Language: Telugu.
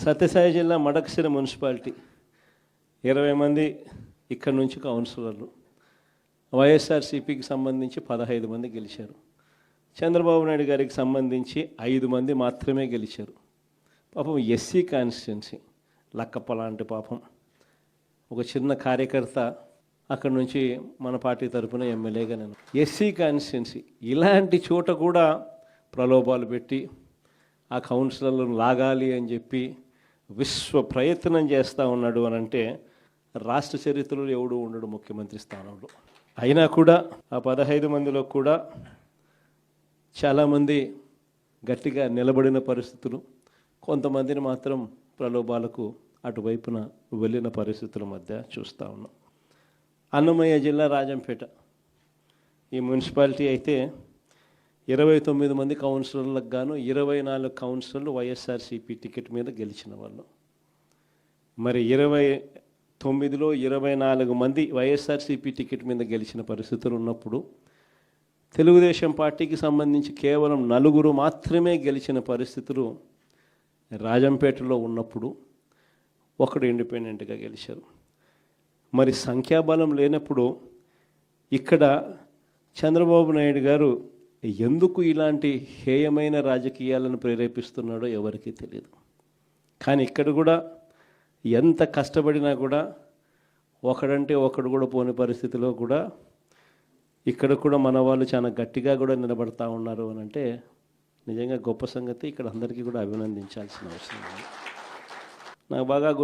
సత్యసాయి జిల్లా మడకశిర మున్సిపాలిటీ 20 మంది ఇక్కడ నుంచి కౌన్సిలర్లు. వైఎస్ఆర్సీపీకి సంబంధించి 15 మంది గెలిచారు. చంద్రబాబు నాయుడు గారికి సంబంధించి 5 మంది మాత్రమే గెలిచారు. పాపం ఎస్సీ కాన్స్టిట్యున్సీ లక్కప్ప లాంటి పాపం ఒక చిన్న కార్యకర్త అక్కడ నుంచి మన పార్టీ తరఫున ఎమ్మెల్యేగా నేను ఎస్సీ కాన్స్టిట్యున్సీ ఇలాంటి చోట కూడా ప్రలోభాలు పెట్టి ఆ కౌన్సిలర్లను లాగాలి అని చెప్పి విశ్వ ప్రయత్నం చేస్తూ ఉన్నాడు అని అంటే రాష్ట్ర చరిత్రలో ఎవడు ఉండడు ముఖ్యమంత్రి స్థానంలో. అయినా కూడా ఆ 15 మందిలో కూడా చాలామంది గట్టిగా నిలబడిన పరిస్థితులు, కొంతమందిని మాత్రం ప్రలోభాలకు అటువైపున వెళ్ళిన పరిస్థితుల మధ్య చూస్తూ ఉన్నాం. అన్నమయ్య జిల్లా రాజంపేట ఈ మున్సిపాలిటీ అయితే 29 మంది కౌన్సిలర్లకు గాను 24 కౌన్సిలర్లు వైఎస్ఆర్సీపీ టికెట్ మీద గెలిచిన వాళ్ళు. మరి 29లో 24 మంది వైఎస్ఆర్సీపీ టికెట్ మీద గెలిచిన పరిస్థితులు ఉన్నప్పుడు తెలుగుదేశం పార్టీకి సంబంధించి కేవలం 4 మాత్రమే గెలిచిన పరిస్థితులు రాజంపేటలో ఉన్నప్పుడు ఒకడు ఇండిపెండెంట్గా గెలిచారు. మరి సంఖ్యాబలం లేనప్పుడు ఇక్కడ చంద్రబాబు నాయుడు గారు ఎందుకు ఇలాంటి హేయమైన రాజకీయాలను ప్రేరేపిస్తున్నాడో ఎవరికీ తెలియదు. కానీ ఇక్కడ కూడా ఎంత కష్టపడినా కూడా ఒకడంటే ఒకడు కూడా పోని పరిస్థితిలో కూడా ఇక్కడ కూడా మన వాళ్ళు చాలా గట్టిగా కూడా నిలబడతా ఉన్నారు అని అంటే నిజంగా గొప్ప సంగతి. ఇక్కడ అందరికీ కూడా అభినందించాల్సిన అవసరం ఉంది. నాకు బాగా